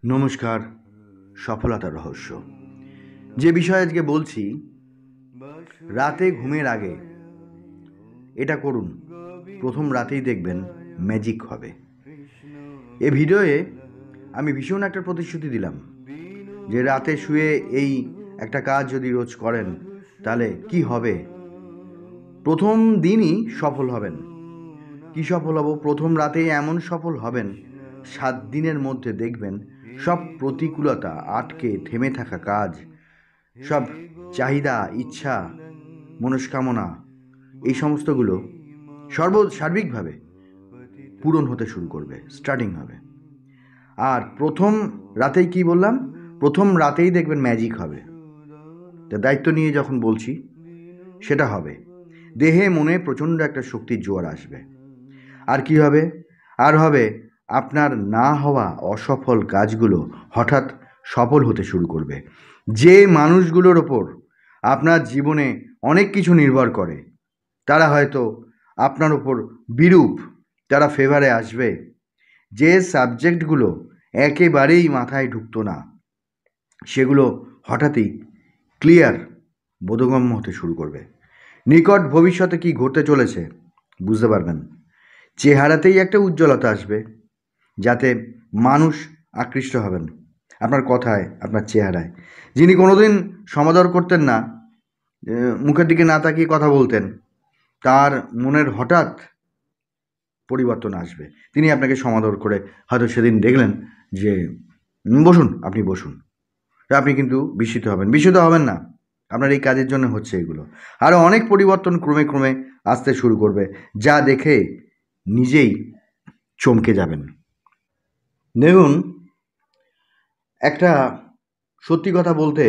নমস্কার। সফলতার রহস্য যে বিষয়ে আজকে বলছি, রাতে ঘুমের আগে এটা করুন, প্রথম রাতেই দেখবেন ম্যাজিক হবে। এ ভিডিওয়ে আমি ভীষণ একটা প্রতিশ্রুতি দিলাম যে রাতে শুয়ে এই একটা কাজ যদি রোজ করেন তাহলে কি হবে। প্রথম দিনই সফল হবেন। কি সফল হব? প্রথম রাতেই এমন সফল হবেন, 7 দিনের মধ্যে দেখবেন সব প্রতিকূলতা আটকে থেমে থাকা কাজ, সব চাহিদা, ইচ্ছা, মনস্কামনা, এই সমস্তগুলো সার্বিকভাবে পূরণ হতে শুরু করবে, স্টার্টিং হবে। আর প্রথম রাতেই কি বললাম? প্রথম রাতেই দেখবেন ম্যাজিক হবে। তা দায়িত্ব নিয়ে যখন বলছি সেটা হবে। দেহে মনে প্রচণ্ড একটা শক্তির জোয়ার আসবে। আর কি হবে? আর হবে আপনার না হওয়া অসফল কাজগুলো হঠাৎ সফল হতে শুরু করবে। যে মানুষগুলোর ওপর আপনার জীবনে অনেক কিছু নির্ভর করে তারা হয়তো আপনার ওপর বিরূপ, তারা ফেভারে আসবে। যে সাবজেক্টগুলো একেবারেই মাথায় ঢুকতো না সেগুলো হঠাৎই ক্লিয়ার, বোধগম্য হতে শুরু করবে। নিকট ভবিষ্যতে কি ঘটতে চলেছে বুঝতে পারবেন। চেহারাতেই একটা উজ্জ্বলতা আসবে, যাতে মানুষ আকৃষ্ট হবেন আপনার কথায়, আপনার চেহারায়। যিনি কোনোদিন সমাদর করতেন না, মুখের দিকে না তাকিয়ে কথা বলতেন, তার মনের হঠাৎ পরিবর্তন আসবে। তিনি আপনাকে সমাদর করে হয়তো সেদিন দেখলেন যে বসুন, আপনি বসুন। আপনি কিন্তু বিস্মিত হবেন। বিস্মিত হবেন না, আপনার এই কাজের জন্য হচ্ছে এগুলো। আরও অনেক পরিবর্তন ক্রমে ক্রমে আসতে শুরু করবে, যা দেখে নিজেই চমকে যাবেন। দেখুন, একটা সত্যি কথা বলতে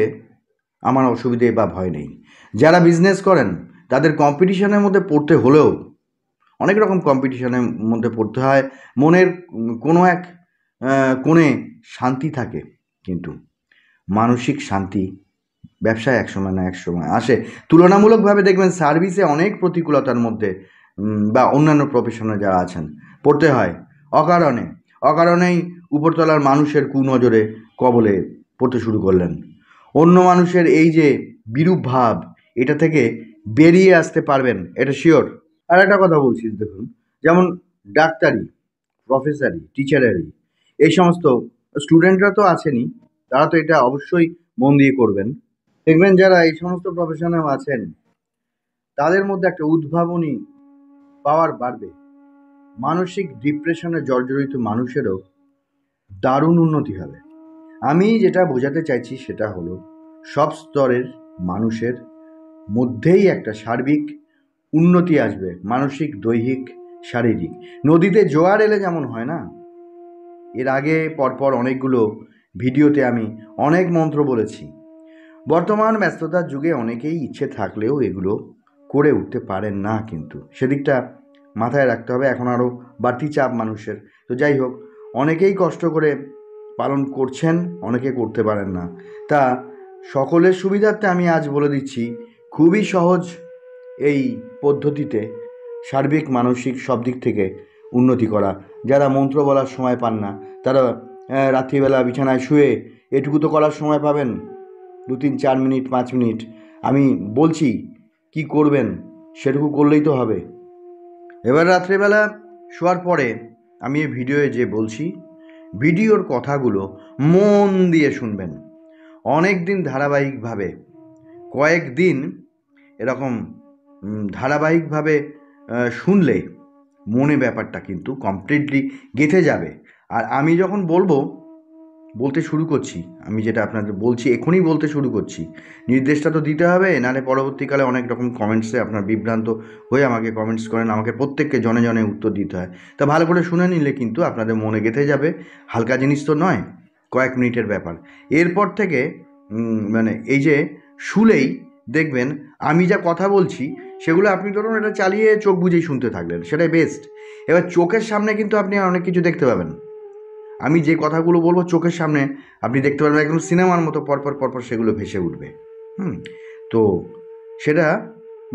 আমার অসুবিধে বা ভয় নেই। যারা বিজনেস করেন তাদের কম্পিটিশনের মধ্যে পড়তে হলেও, অনেক রকম কম্পিটিশনের মধ্যে পড়তে হয়, মনের কোনো এক কোণে শান্তি থাকে, কিন্তু মানসিক শান্তি ব্যবসায় একসময় না একসময় আসে। তুলনামূলকভাবে দেখবেন সার্ভিসে অনেক প্রতিকূলতার মধ্যে বা অন্যান্য প্রফেশনে যারা আছেন পড়তে হয় অকারণেই উপরতলার মানুষের কুনজরে কবলে পড়তে শুরু করলেন। অন্য মানুষের এই যে বিরূপ ভাব, এটা থেকে বেরিয়ে আসতে পারবেন, এটা শিওর। আর একটা কথা বলছি, দেখুন, যেমন ডাক্তারি, প্রফেসরি, টিচারারি, এই সমস্ত স্টুডেন্টরা তো আছেনই, তারা তো এটা অবশ্যই মন দিয়ে করবেন। দেখবেন যারা এই সমস্ত প্রফেশনেও আছেন তাদের মধ্যে একটা উদ্ভাবনী পাওয়ার বাড়বে। মানসিক ডিপ্রেশনে জর্জরিত মানুষেরও দারুণ উন্নতি হবে। আমি যেটা বোঝাতে চাইছি সেটা হলো, সব স্তরের মানুষের মধ্যেই একটা সার্বিক উন্নতি আসবে, মানসিক, দৈহিক, শারীরিক। নদীতে জোয়ার এলে যেমন হয় না, এর আগে পরপর অনেকগুলো ভিডিওতে আমি অনেক মন্ত্র বলেছি। বর্তমান ব্যস্ততার যুগে অনেকেই ইচ্ছে থাকলেও এগুলো করে উঠতে পারেন না, কিন্তু সেদিকটা মাথায় রাখতে হবে। এখন আরও বাড়তি চাপ মানুষের। তো যাই হোক, অনেকেই কষ্ট করে পালন করছেন, অনেকে করতে পারেন না। তা সকলের সুবিধার্থে আমি আজ বলে দিচ্ছি, খুবই সহজ এই পদ্ধতিতে সার্বিক মানসিক সব দিক থেকে উন্নতি করা। যারা মন্ত্র বলার সময় পান না, তারা রাত্রিবেলা বিছানায় শুয়ে এটুকু তো করার সময় পাবেন, 2, 3, 4 মিনিট, 5 মিনিট। আমি বলছি কি করবেন, সেটুকু করলেই তো হবে। এবার রাত্রিবেলা শোয়ার পরে আমি এই ভিডিওয়ে যে বলছি, ভিডিওর কথাগুলো মন দিয়ে শুনবেন। অনেক দিন ধারাবাহিকভাবে, কয়েকদিন এরকম ধারাবাহিকভাবে শুনলে মনে ব্যাপারটা কিন্তু কমপ্লিটলি গেঁথে যাবে। আর আমি যখন বলতে শুরু করছি, আমি যেটা আপনাদের বলছি এখনই বলতে শুরু করছি, নির্দেশটা তো দিতে হবে, নাহলে পরবর্তীকালে অনেক রকম কমেন্টসে আপনার বিভ্রান্ত হয়ে আমাকে কমেন্টস করেন, আমাকে প্রত্যেককে জনে জনে উত্তর দিতে হয়। তা ভালো করে শুনে নিলে কিন্তু আপনাদের মনে গেঁথে যাবে। হালকা জিনিস তো নয়, কয়েক মিনিটের ব্যাপার। এরপর থেকে মানে এই যে শুলেই দেখবেন আমি যা কথা বলছি সেগুলো আপনি ধরুন এটা চালিয়ে চোখ বুজেই শুনতে থাকলেন, সেটাই বেস্ট। এবার চোখের সামনে কিন্তু আপনি অনেক কিছু দেখতে পাবেন। আমি যে কথাগুলো বলবো চোখের সামনে আপনি দেখতে পারবেন, একদম সিনেমার মতো পরপর পরপর সেগুলো ভেসে উঠবে। তো সেটা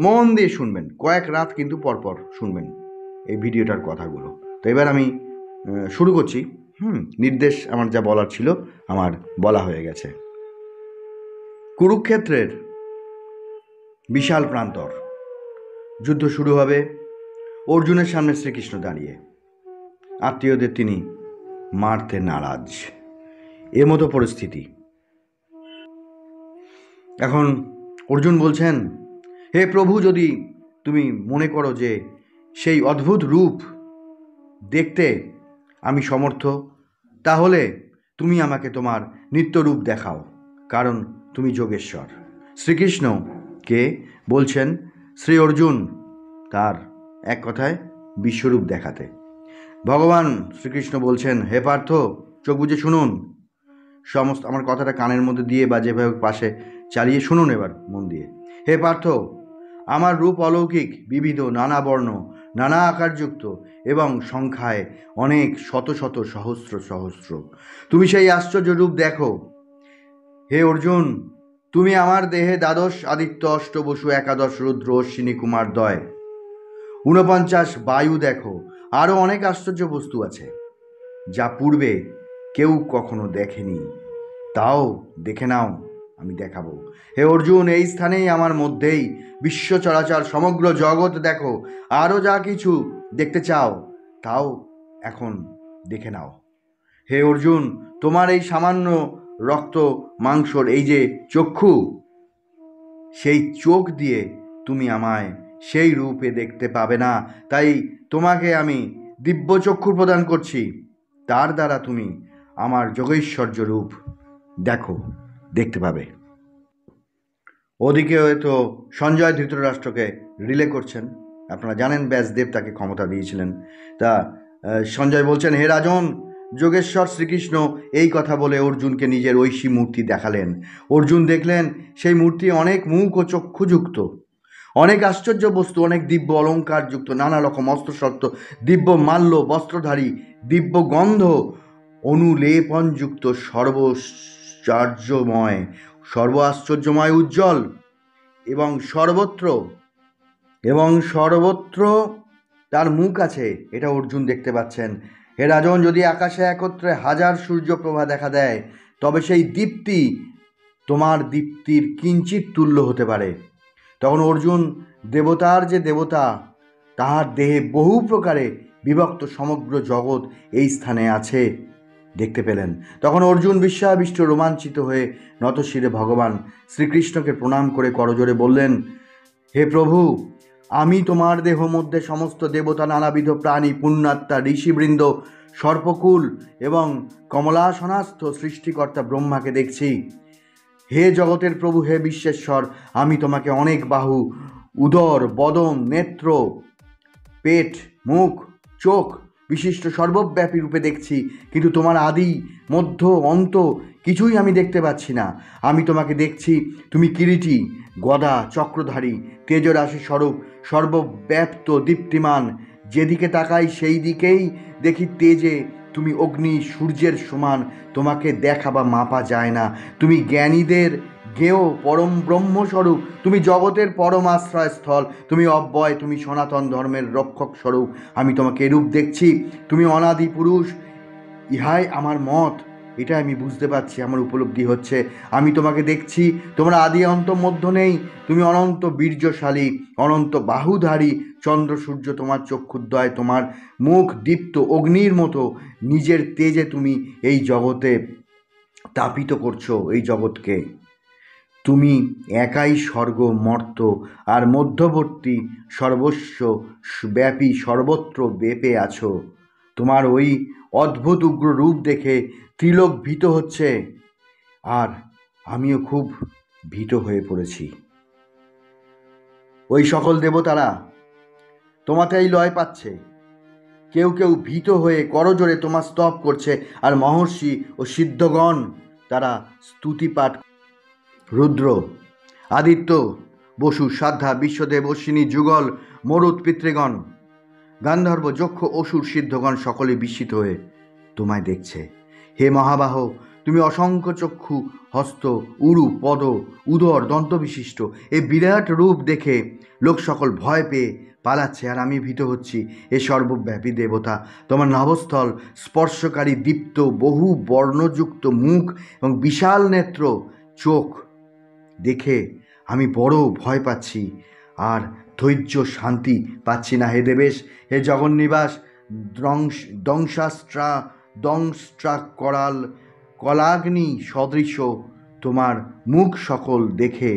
মন দিয়ে শুনবেন, কয়েক রাত কিন্তু পরপর শুনবেন এই ভিডিওটার কথাগুলো। তো এবার আমি শুরু করছি। নির্দেশ আমার যা বলার ছিল আমার বলা হয়ে গেছে। কুরুক্ষেত্রের বিশাল প্রান্তর, যুদ্ধ শুরু হবে। অর্জুনের সামনে শ্রীকৃষ্ণ দাঁড়িয়ে, আত্মীয়দের তিনি মারতে নারাজ, মতো পরিস্থিতি। এখন অর্জুন বলছেন, হে প্রভু, যদি তুমি মনে করো যে সেই অদ্ভুত রূপ দেখতে আমি সমর্থ, তাহলে তুমি আমাকে তোমার নিত্যরূপ দেখাও, কারণ তুমি যোগেশ্বর। শ্রীকৃষ্ণকে বলছেন শ্রী অর্জুন তার এক কথায় বিশ্বরূপ দেখাতে। ভগবান শ্রীকৃষ্ণ বলছেন, হে পার্থ, চোখ বুজে শুনুন, সমস্ত আমার কথাটা কানের মধ্যে দিয়ে বা যেভাবে পাশে চালিয়ে শুনুন এবার মন দিয়ে। হে পার্থ, আমার রূপ অলৌকিক, বিবিধ, নানা বর্ণ, নানা আকারযুক্ত এবং সংখ্যায় অনেক, শত শত, সহস্র সহস্র। তুমি সেই আশ্চর্য রূপ দেখো। হে অর্জুন, তুমি আমার দেহে দ্বাদশ আদিত্য, অষ্টবসু, একাদশ রুদ্র, অশ্বিনী কুমার দ্বয়, 49 বায়ু দেখো। আরও অনেক আশ্চর্য বস্তু আছে যা পূর্বে কেউ কখনো দেখেনি, তাও দেখে নাও, আমি দেখাবো। হে অর্জুন, এই স্থানেই আমার মধ্যেই বিশ্ব চরাচর সমগ্র জগৎ দেখো। আরও যা কিছু দেখতে চাও তাও এখন দেখে নাও। হে অর্জুন, তোমার এই সামান্য রক্ত মাংসর এই যে চক্ষু, সেই চোখ দিয়ে তুমি আমায় সেই রূপে দেখতে পাবে না, তাই তোমাকে আমি দিব্য চক্ষু প্রদান করছি, তার দ্বারা তুমি আমার যোগৈশ্বর্য রূপ দেখতে পাবে। ওদিকে হয়তো সঞ্জয় ধৃতরাষ্ট্রকে রিলে করছেন। আপনারা জানেন ব্যাসদেব তাকে ক্ষমতা দিয়েছিলেন। তা সঞ্জয় বলছেন, হে রাজন, যোগেশ্বর শ্রীকৃষ্ণ এই কথা বলে অর্জুনকে নিজের ঐশী মূর্তি দেখালেন। অর্জুন দেখলেন সেই মূর্তি অনেক মুখ ও চক্ষুযুক্ত, অনেক আশ্চর্য বস্তু, অনেক দিব্য অলঙ্কারযুক্ত, নানা রকম অস্ত্রশস্ত্র, দিব্য মাল্য বস্ত্রধারী, দিব্য গন্ধ অনুলেপনযুক্ত, সর্ব আশ্চর্যময়, উজ্জ্বল এবং সর্বত্র তার মুখ আছে, এটা অর্জুন দেখতে পাচ্ছেন। হে রাজন, যদি আকাশে একত্রে 1000 সূর্যপ্রভা দেখা দেয়, তবে সেই দীপ্তি তোমার দীপ্তির কিঞ্চিত তুল্য হতে পারে। তখন অর্জুন দেবতার যে দেবতা, তাহার দেহে বহু প্রকারে বিভক্ত সমগ্র জগৎ এই স্থানে আছে দেখতে পেলেন। তখন অর্জুন বিস্ময়াবিষ্ট, রোমাঞ্চিত হয়ে নতশিরে ভগবান শ্রীকৃষ্ণকে প্রণাম করে করজোরে বললেন, হে প্রভু, আমি তোমার দেহ মধ্যে সমস্ত দেবতা, নানাবিধ প্রাণী, পুণ্যাত্মা, ঋষিবৃন্দ, সর্পকুল এবং কমলাসনাস্থ সৃষ্টিকর্তা ব্রহ্মাকে দেখছি। হে জগতের প্রভু, হে বিশ্বেশ্বর, আমি তোমাকে অনেক বাহু, উদর, বদন, নেত্র, পেট, মুখ, চোখ বিশিষ্ট সর্বব্যাপী রূপে দেখছি, কিন্তু তোমার আদি, মধ্য, অন্ত কিছুই আমি দেখতে পাচ্ছি না। আমি তোমাকে দেখছি, তুমি কিরীটী, গদা, চক্রধারী, তেজরাশি স্বরূপ, সর্বব্যাপ্ত, দীপ্তিমান। যেদিকে তাকাই সেই দিকেই দেখি তেজে তুমি অগ্নি, সূর্যের সমান। তোমাকে দেখা বা মাপা যায় না। তুমি জ্ঞানীদের জ্ঞেয় পরম ব্রহ্মস্বরূপ, তুমি জগতের পরম আশ্রয়স্থল, তুমি অব্যয়, তুমি সনাতন ধর্মের রক্ষক স্বরূপ। আমি তোমাকে এরূপ দেখছি, তুমি অনাদি পুরুষ, ইহাই আমার মত, এটা আমি বুঝতে পারছি, আমার উপলব্ধি হচ্ছে। আমি তোমাকে দেখছি, তোমার আদি অন্ত মধ্য নেই, তুমি অনন্ত বীর্যশালী, অনন্ত বাহুধারী, চন্দ্র সূর্য তোমার চক্ষুদ্বয়, তোমার মুখ দীপ্ত অগ্নির মতো, নিজের তেজে তুমি এই জগতে তাপিত করছো এই জগৎকে। তুমি একাই স্বর্গ, মর্ত আর মধ্যবর্তী সর্বস্ব ব্যাপী, সর্বত্র ব্যাপে আছো। তোমার ওই অদ্ভুত উগ্র রূপ দেখে ত্রিলোক ভীত হচ্ছে, আর আমিও খুব ভীত হয়ে পড়েছি। ওই সকল দেবতারা তোমাতেই লয় পাচ্ছে, কেউ কেউ ভীত হয়ে করজোরে তোমার স্তব করছে, আর মহর্ষি ও সিদ্ধগণ তারা স্তুতি পাঠ। রুদ্র, আদিত্য, বসু, সাধ্যা, বিশ্বদেব, অশ্বিনী, যুগল, মরুৎ, পিতৃগণ, গান্ধর্ব, যক্ষ, অসুর, সিদ্ধগণ সকলে বিস্মিত হয়ে তোমায় দেখছে। হে মহাবাহ, তুমি অসংখ্য চক্ষু, হস্ত, উরু, পদ, উদর, দন্তবিশিষ্ট এই বিরাট রূপ দেখে লোক সকল ভয় পেয়ে পালাচ্ছে, আর আমি ভীত হচ্ছি। এ সর্বব্যাপী দেবতা, তোমার নভস্থল স্পর্শকারী দীপ্ত বহু বর্ণযুক্ত মুখ এবং বিশাল নেত্র চোখ দেখে আমি বড় ভয় পাচ্ছি, আর ধৈর্য শান্তি পাচ্ছি না। হে দেবেশ, হে জগন্নিবাস, দংশাস্ত্রা করাল কলাগ্নি সদৃশ তোমার মুখ সকল দেখে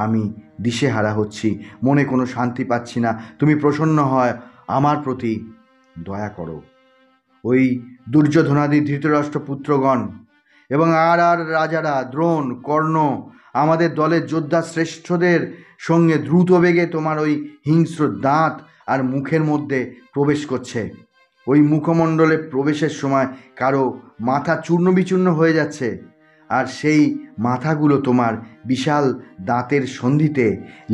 আমি দিশেহারা হচ্ছি, মনে কোনো শান্তি পাচ্ছি না। তুমি প্রসন্ন হয় আমার প্রতি দয়া করো। ওই দুর্যোধনাদি ধৃতরাষ্ট্র পুত্রগণ এবং আর রাজারা, দ্রোণ, কর্ণ, আমাদের দলের যোদ্ধা শ্রেষ্ঠদের সঙ্গে দ্রুত বেগে তোমার ওই হিংস্র দাঁত আর মুখের মধ্যে প্রবেশ করছে। ওই মুখমণ্ডলে প্রবেশের সময় কারো মাথা চূর্ণ বিচূর্ণ হয়ে যাচ্ছে, আর সেই মাথাগুলো তোমার বিশাল দাঁতের সন্ধিতে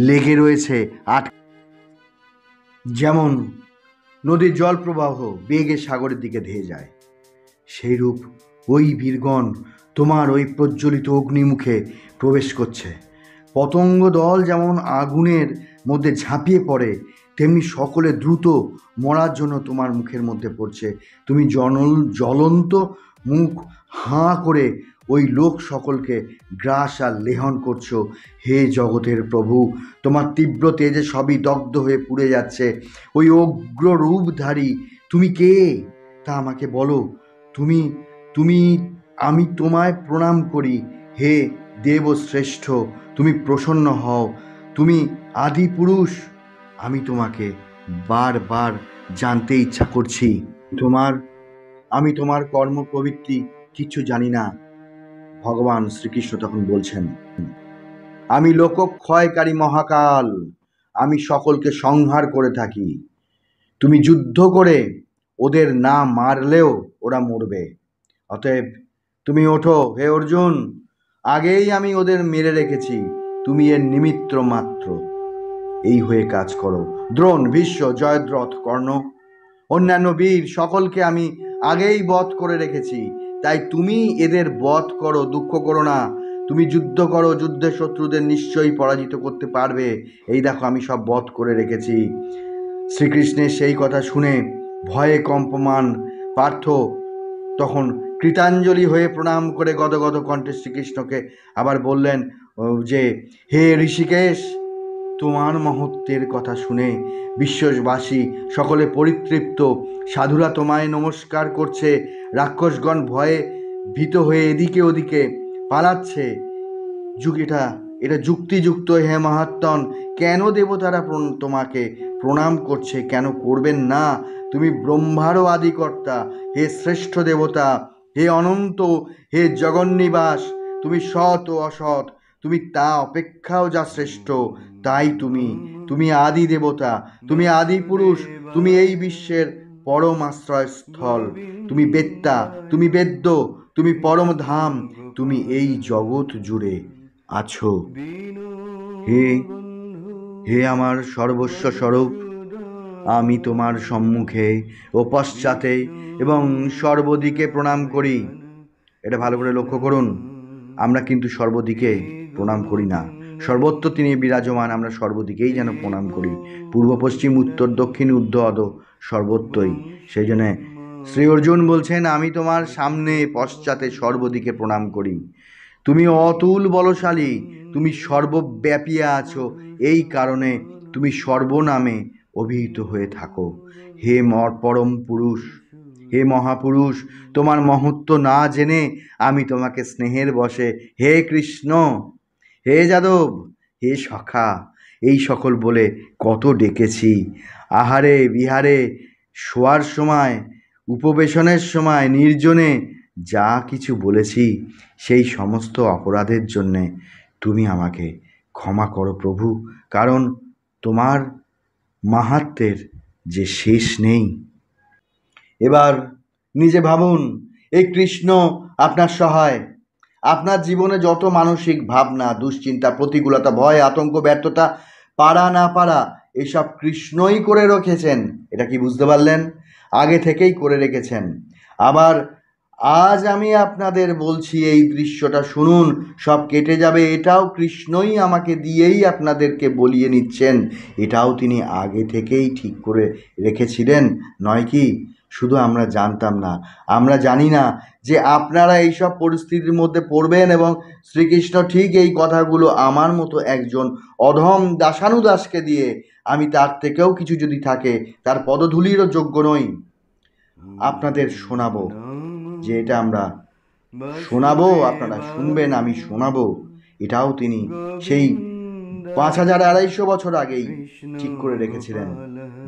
লেগে রয়েছে। যেমন নদীর জল প্রবাহ বেগে সাগরের দিকে ধেয়ে যায়, সেইরূপ ওই বীরগণ তোমার ওই প্রজ্বলিত অগ্নিমুখে প্রবেশ করছে। পতঙ্গ দল যেমন আগুনের মধ্যে ঝাঁপিয়ে পড়ে, তেমনি সকলে দ্রুত মরার জন্য তোমার মুখের মধ্যে পড়ছে। তুমি জ্বলন্ত মুখ হাঁ করে ওই লোক সকলকে গ্রাস আর লেহন করছো। হে জগতের প্রভু, তোমার তীব্র তেজে সবই দগ্ধ হয়ে পুড়ে যাচ্ছে। ওই অগ্র রূপধারী তুমি কে তা আমাকে বলো। আমি তোমায় প্রণাম করি। হে দেবশ্রেষ্ঠ, তুমি প্রসন্ন হও। তুমি আদি পুরুষ। আমি তোমাকে বারবার জানতে ইচ্ছা করছি। আমি তোমার কর্ম প্রবৃত্তি কিচ্ছু জানি না। ভগবান শ্রীকৃষ্ণ তখন বলছেন, আমি লোকক্ষয়কারী মহাকাল, আমি সকলকে সংহার করে থাকি। তুমি যুদ্ধ করে ওদের না মারলেও ওরা মরবে। অতএব তুমি ওঠো হে অর্জুন, আগেই আমি ওদের মেরে রেখেছি, তুমি এর নিমিত্ত মাত্র। এই হয়ে কাজ করো। দ্রোণ, ভীষ্ম, জয়দ্রথ, কর্ণ, অন্যান্য বীর সকলকে আমি আগেই বধ করে রেখেছি, তাই তুমি এদের বধ করো, দুঃখ করো না। তুমি যুদ্ধ করো, যুদ্ধে শত্রুদের নিশ্চয়ই পরাজিত করতে পারবে। এই দেখো আমি সব বধ করে রেখেছি। শ্রীকৃষ্ণের সেই কথা শুনে ভয়ে কম্পমান পার্থ তখন কৃতাঞ্জলি হয়ে প্রণাম করে গদগদ কণ্ঠে শ্রীকৃষ্ণকে আবার বললেন যে, হে ঋষিকেশ, তোমার মহত্বের কথা শুনে বিশ্ববাসী সকলে পরিতৃপ্ত। সাধুরা তোমায় নমস্কার করছে, রাক্ষসগণ ভয়ে ভীত হয়ে এদিকে ওদিকে পালাচ্ছে। এটা যুক্তিযুক্ত হে মহাত্মন। কেন দেবতারা তোমাকে প্রণাম করছে? কেন করবেন না? তুমি ব্রহ্মারও আদিকর্তা, হে শ্রেষ্ঠ দেবতা, হে অনন্ত, হে জগন্নিবাস। তুমি সৎ ও অসৎ, তুমি তা অপেক্ষাও যা শ্রেষ্ঠ, তাই তুমি আদি দেবতা, তুমি আদি পুরুষ, তুমি এই বিশ্বের পরম আশ্রয়স্থল, তুমি বেত্তা, তুমি বেদ্য, তুমি পরম ধাম, তুমি এই জগৎ জুড়ে আছো। হে আমার সর্বস্ব স্বরূপ, আমি তোমার সম্মুখে ও পশ্চাতে এবং সর্বদিকে প্রণাম করি। এটা ভালো করে লক্ষ্য করুন, আমরা কিন্তু সর্বদিকে প্রণাম করি না। সর্বত্র তিনি বিরাজমান, আমরা সর্বদিকেই যেন প্রণাম করি। পূর্ব পশ্চিম উত্তর দক্ষিণ ঊর্ধ্ব অধ সর্বত্রই। সেই জন্যে শ্রী অর্জুন বলছেন, আমি তোমার সামনে পশ্চাতে সর্বদিকে প্রণাম করি। তুমি অতুল বলশালী, তুমি সর্বব্যাপী আছো, এই কারণে তুমি সর্বনামে অভিহিত হয়ে থাকো। হে পরম পুরুষ, হে মহাপুরুষ, তোমার মহত্ব না জেনে আমি তোমাকে স্নেহের বশে হে কৃষ্ণ, হে যাদব, হে সখা এই সকল বলে কত ডেকেছি। আহারে বিহারে, শোয়ার সময়, উপবেশনের সময়, নির্জনে যা কিছু বলেছি, সেই সমস্ত অপরাধের জন্যে তুমি আমাকে ক্ষমা করো প্রভু, কারণ তোমার মাহাত্ম্যের যে শেষ নেই। এবার নিজে ভাবুন, এই কৃষ্ণ আপনার সহায়। আপনার জীবনে যত মানসিক ভাবনা, দুশ্চিন্তা, প্রতিকূলতা, ভয়, আতঙ্ক, ব্যর্থতা, পারা না পারা, এসব কৃষ্ণই করে রেখেছেন। এটা কি বুঝতে পারলেন? আগে থেকেই করে রেখেছেন। আবার আজ আমি আপনাদের বলছি, এই দৃশ্যটা শুনুন, সব কেটে যাবে। এটাও কৃষ্ণই আমাকে দিয়েই আপনাদেরকে বলিয়ে নিচ্ছেন। এটাও তিনি আগে থেকেই ঠিক করে রেখেছিলেন, নয় কি? শুধু আমরা জানতাম না, আমরা জানি না যে আপনারা এইসব পরিস্থিতির মধ্যে পড়বেন, এবং শ্রীকৃষ্ণ ঠিক এই কথাগুলো আমার মতো একজন অধম দাসানুদাসকে দিয়ে, আমি তার থেকেও কিছু যদি থাকে তার পদধূলিরও যোগ্য নই, আপনাদের শোনাবো। যে এটা আমরা শোনাবো, আপনারা শুনবেন, আমি শোনাবো, এটাও তিনি সেই 5200 বছর আগেই ঠিক করে রেখেছিলেন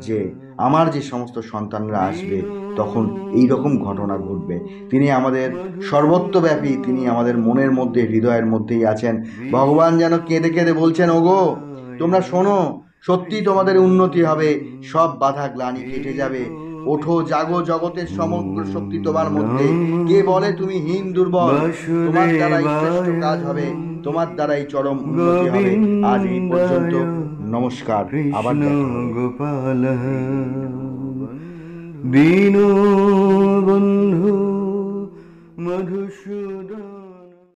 যে আমার যে সমস্ত সন্তানরা আসবে তখন এই রকম ঘটনা ঘটবে। তিনি আমাদের সর্বত্রব্যাপী, তিনি আমাদের মনের মধ্যে, হৃদয়ের মধ্যেই আছেন। ভগবান যেন কেঁদে কেঁদে বলছেন, ওগো তোমরা শোনো, সত্যি তোমাদের উন্নতি হবে, সব বাধা গ্লানি কেটে যাবে। ওঠো, জাগো, জগতের সমগ্র শক্তি তোমার মধ্যে। কে বলে তুমি হীন, দুর্বল? তোমার দ্বারাই শ্রেষ্ঠ কাজ হবে, তোমার দ্বারাই চরম উন্নতি হবে। আজ এই পর্যন্ত, নমস্কার, আবার দেখা হবে। গোপাল দীনবন্ধু মধুসূদন।